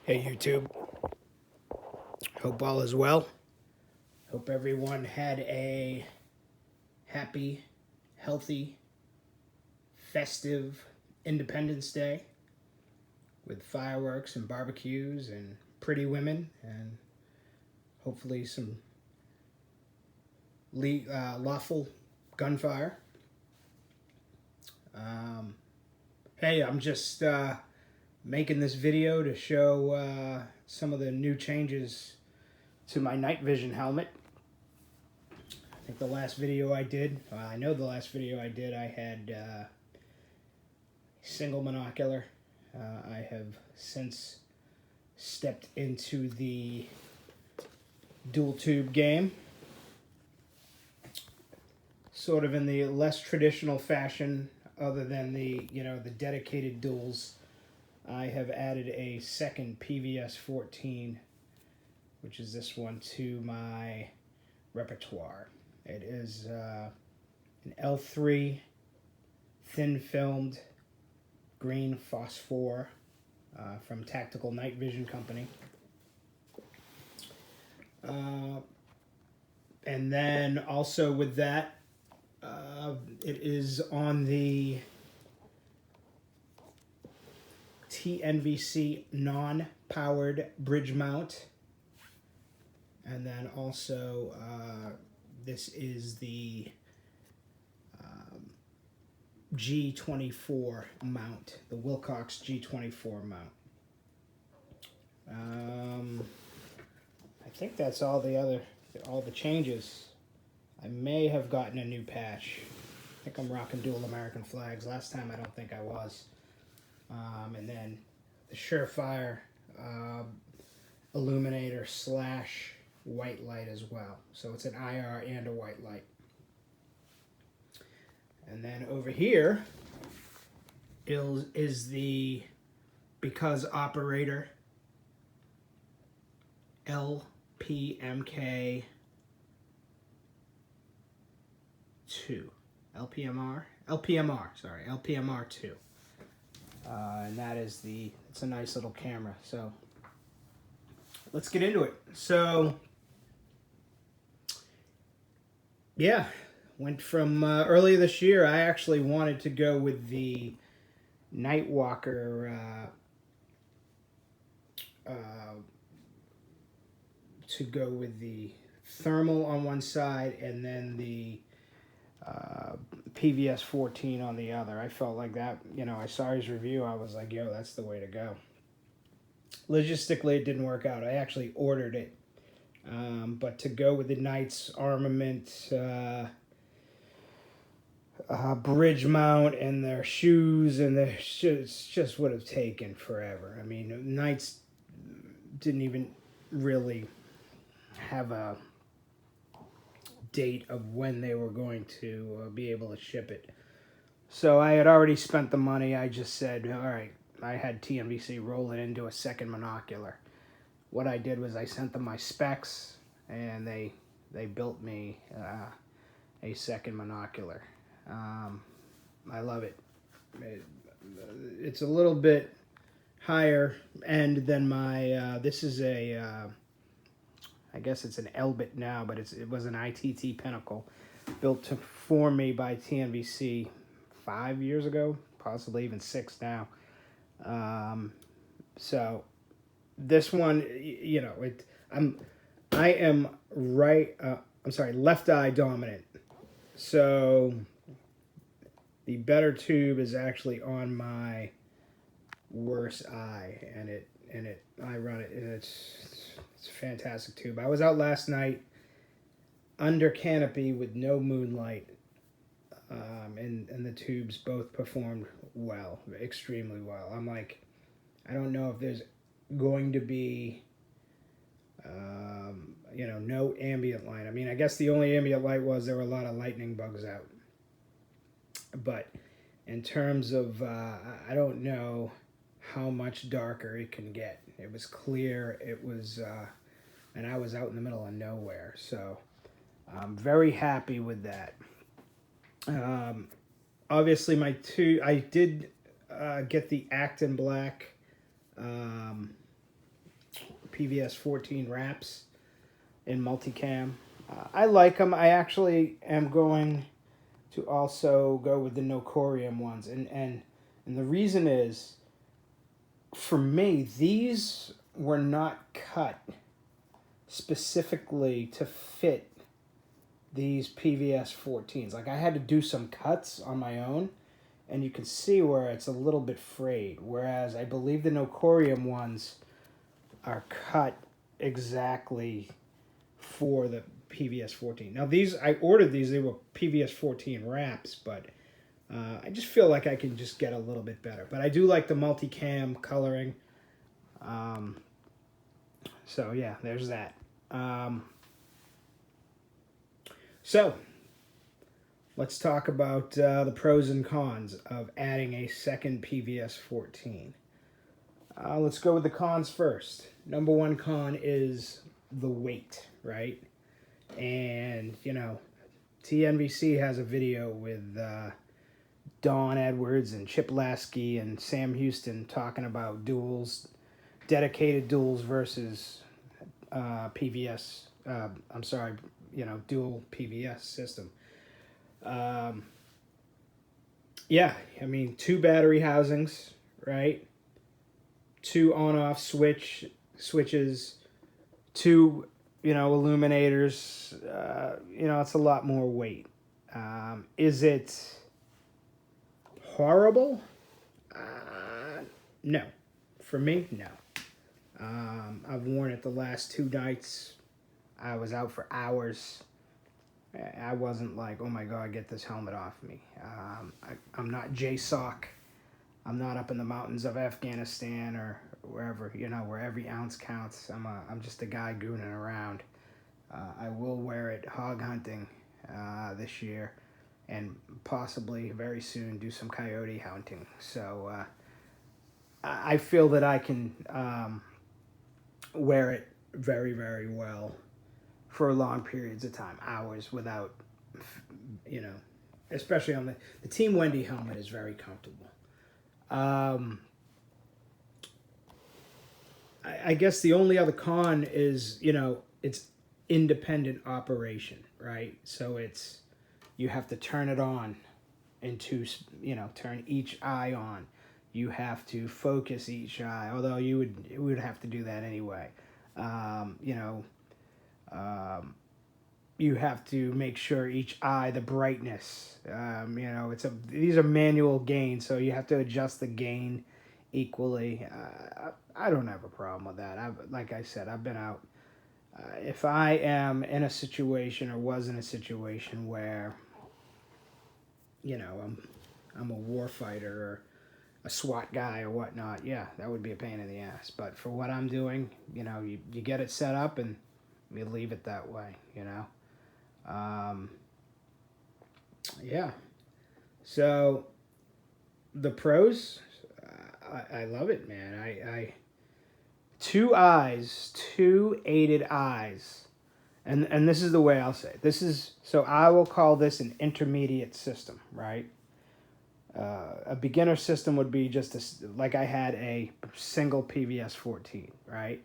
Hey YouTube, hope all is well. Hope everyone had a happy, healthy, festive Independence Day with fireworks and barbecues and pretty women and hopefully some lawful gunfire. Hey, I'm just making this video to show some of the new changes to my night vision helmet. I think the last video I did, I know the last video I did, I had single monocular. I have since stepped into the dual tube game, sort of in the less traditional fashion, other than the dedicated duals. I have added a second PVS 14, which is this one, to my repertoire. It is an L3 thin filmed green phosphor from Tactical Night Vision Company. And then also with that, it is on the TNVC non-powered bridge mount. And then also this is the G24 mount, the Wilcox G24 mount. I think that's all the changes. I may have gotten a new patch. I think I'm rocking dual American flags. Last time I don't think I was. And then the Surefire illuminator / white light as well. So it's an IR and a white light. And then over here is the Because Operator LPMK 2. LPMR 2. And that is it's a nice little camera. So let's get into it. So yeah, went from earlier this year. I actually wanted to go with the Nightwalker to go with the thermal on one side and then the PVS 14 on the other. I felt like that, I saw his review. I was like, yo, that's the way to go. Logistically, it didn't work out. I actually ordered it. But to go with the Knight's armament, bridge mount, and their shoes, and their just would have taken forever. I mean, Knights didn't even really have a date of when they were going to be able to ship it. So I had already spent the money. I just said, all right, I had TNVC roll it into a second monocular. What I did was I sent them my specs, and they built me a second monocular. I love it. It's a little bit higher end than my, this is a, I guess it's an Elbit now, but it was an ITT Pinnacle built for me by TNVC 5 years ago, possibly even 6 now. So this one, I am left eye dominant. So the better tube is actually on my worse eye, and I run it, and it's a fantastic tube. I was out last night under canopy with no moonlight, and the tubes both performed well, extremely well. I'm like, I don't know if there's going to be no ambient light. I mean, I guess the only ambient light was there were a lot of lightning bugs out. But in terms of, I don't know how much darker it can get. It was clear. It was, and I was out in the middle of nowhere. So I'm very happy with that. Obviously, I did get the Acton Black PVS 14 wraps in multicam. I like them. I actually am going to also go with the no-corium ones. And the reason is, for me, these were not cut specifically to fit these PVS 14s. Like, I had to do some cuts on my own, and you can see where it's a little bit frayed. Whereas I believe the no-corium ones are cut exactly for the PVS 14. Now these, I ordered these, they were PVS 14 wraps, but I just feel like I can just get a little bit better. But I do like the multicam coloring. So yeah, there's that. So let's talk about the pros and cons of adding a second PVS 14. Let's go with the cons first. Number one con is the weight, right? And, you know, TNVC has a video with Don Edwards and Chip Lasky and Sam Houston talking about duals, dedicated duals versus PVS, I'm sorry, you know, dual PVS system. Yeah, I mean, 2 battery housings, right? 2 on-off switches, 2, you know, illuminators. You know, it's a lot more weight. Is it horrible? No. For me, no. I've worn it the last 2 nights. I was out for hours. I wasn't like, oh my God, get this helmet off me. I'm not JSOC. I'm not up in the mountains of Afghanistan or wherever, you know, where every ounce counts. I'm just a guy gooning around. I will wear it hog hunting this year, and possibly very soon do some coyote hunting. So I feel that I can wear it very, very well for long periods of time, hours, without, you know, especially on the Team Wendy helmet is very comfortable. I guess the only other con is, you know, it's independent operation, right? So it's, you have to turn it on into, you know, turn each eye on. You have to focus each eye, although you would have to do that anyway. You know, you have to make sure each eye, the brightness, you know, these are manual gains, so you have to adjust the gain equally. I don't have a problem with that. Like I said, I've been out. If I am in a situation or was in a situation where, you know, I'm a war fighter or a SWAT guy or whatnot, yeah, that would be a pain in the ass. But for what I'm doing, you know, you get it set up and you leave it that way, you know. Yeah. So the pros, I love it, man. I 2 eyes, 2 aided eyes. And this is the way I'll say it. This is, so I will call this an intermediate system, right? A beginner system would be just like I had a single PVS 14, right?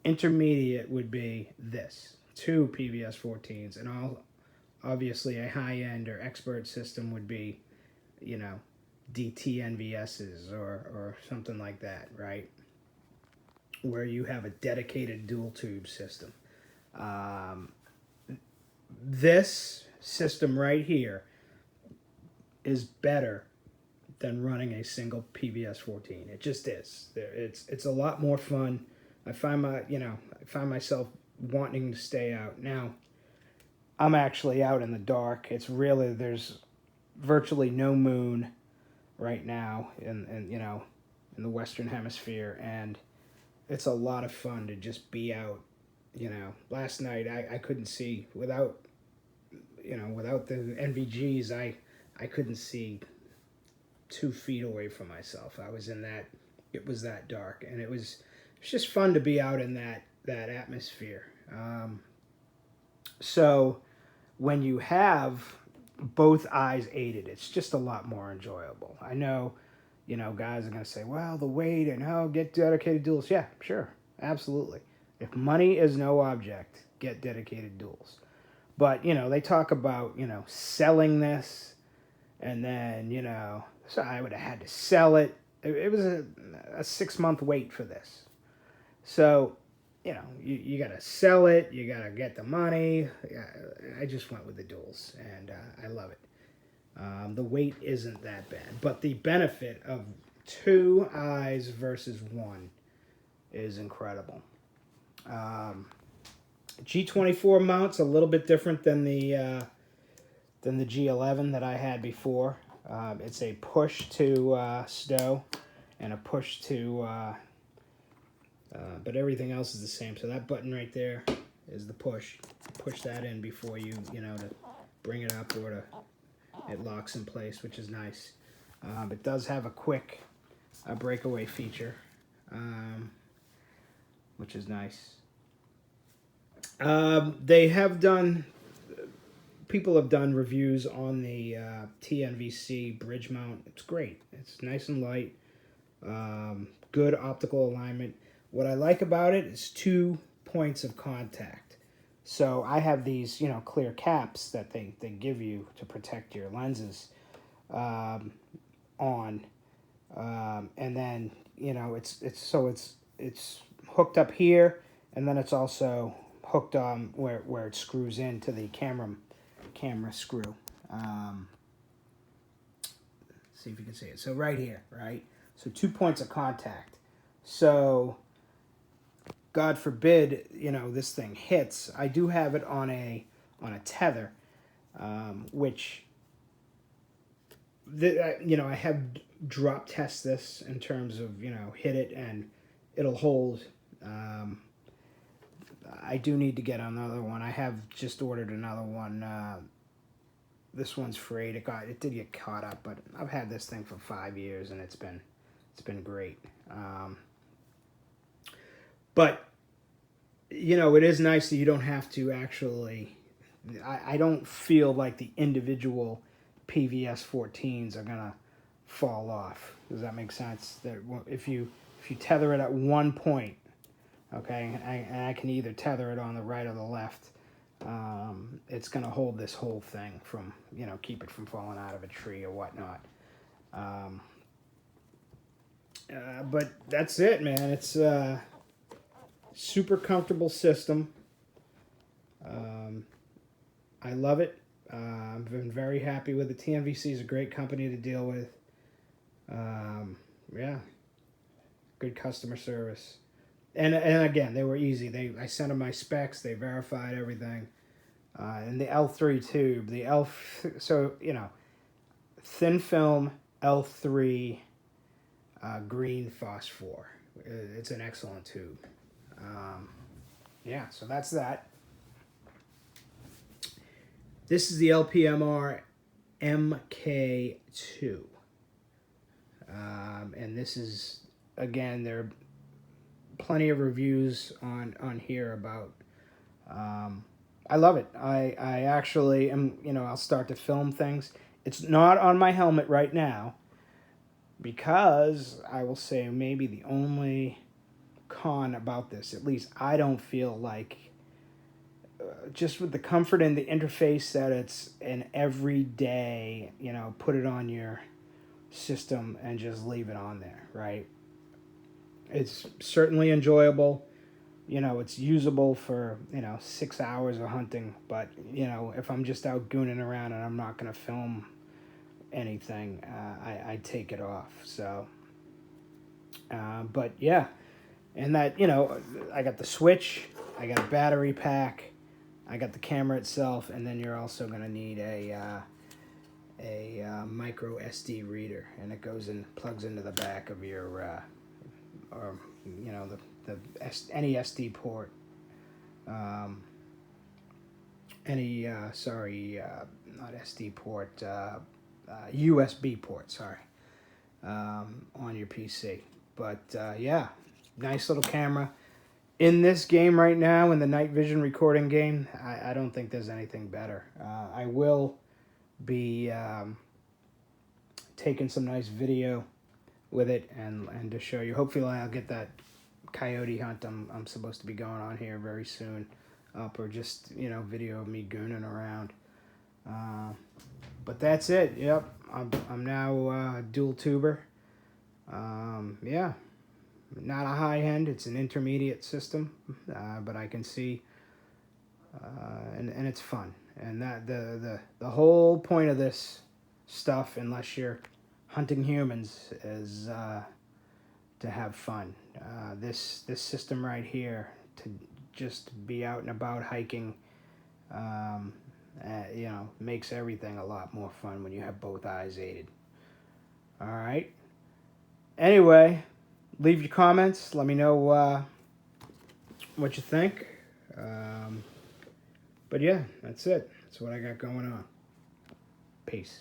Intermediate would be this, 2 PVS 14s, and obviously a high-end or expert system would be, you know, DTNVSs or something like that, right? Where you have a dedicated dual tube system. This system right here is better than running a single PVS 14. It just is. It's a lot more fun. I find myself wanting to stay out. Now, I'm actually out in the dark. There's virtually no moon right now in you know, in the Western Hemisphere, and it's a lot of fun to just be out. You know, last night I couldn't see without the NVGs. I couldn't see 2 feet away from myself. I was in that. It was that dark, and it's just fun to be out in that atmosphere. So when you have both eyes aided, it's just a lot more enjoyable. I know, you know, guys are going to say, well, the weight and get dedicated duals. Yeah, sure. Absolutely. If money is no object, get dedicated duals. But, they talk about, selling this, and then, so I would have had to sell it. It was a 6-month wait for this. So, you got to sell it, you got to get the money. I just went with the duals, and I love it. The weight isn't that bad, but the benefit of 2 eyes versus 1 is incredible. G24 mount's a little bit different than the G11 that I had before. It's a push to stow and a push to, but everything else is the same. So that button right there is the push. Push that in before you to bring it up, or it locks in place, which is nice. It does have a quick breakaway feature, which is nice. People have done reviews on the TNVC bridge mount. It's great. It's nice and light. Good optical alignment. What I like about it is 2 points of contact. So I have these, clear caps that they give you to protect your lenses on. And then, it's hooked up here, and then it's also hooked on where it screws into the camera screw. See if you can see it. So right here, right? So 2 points of contact. So God forbid, this thing hits. I do have it on a tether, which I have drop test this in terms of hit it and it'll hold. I do need to get another one. I have just ordered another one. This one's frayed. It did get caught up, but I've had this thing for 5 years and it's been great. But it is nice that you don't have to actually. I don't feel like the individual PVS 14s are gonna fall off. Does that make sense? That if you tether it at one point, okay, and I can either tether it on the right or the left, it's gonna hold this whole thing from keep it from falling out of a tree or whatnot. But that's it, man. It's super comfortable system. I love it. I've been very happy with it. TNVC is a great company to deal with. Yeah, good customer service. And again, they were easy. I sent them my specs. They verified everything. And the L3 tube, thin film L3 green phosphor. It's an excellent tube. Yeah, so that's that. This is the LPMR MK2. And this is, again, there are plenty of reviews on here about. I love it. I actually am, I'll start to film things. It's not on my helmet right now because I will say maybe the only con about this, at least I don't feel like, just with the comfort and the interface that it's an everyday, put it on your system and just leave it on there, right? It's certainly enjoyable. It's usable for, 6 hours of hunting, but, if I'm just out gooning around and I'm not going to film anything, I take it off. So, but yeah, and that, I got the switch, I got a battery pack, I got the camera itself, and then you're also going to need a micro SD reader, and it plugs into the back of your, any SD port, not SD port, USB port, sorry, on your PC. But yeah, nice little camera. In this game right now, in the night vision recording game, I don't think there's anything better. I will be taking some nice video with it and to show you. Hopefully I'll get that coyote hunt I'm supposed to be going on here very soon, up, or just, you know, video of me gooning around. But that's it. Yep, I'm now dual tuber. Yeah, not a high end. It's an intermediate system, but I can see, and it's fun. And that the whole point of this stuff, unless you're hunting humans, is to have fun. This system right here, to just be out and about hiking, you know, makes everything a lot more fun when you have both eyes aided. All right. Anyway, leave your comments. Let me know what you think. But yeah, that's it. That's what I got going on. Peace.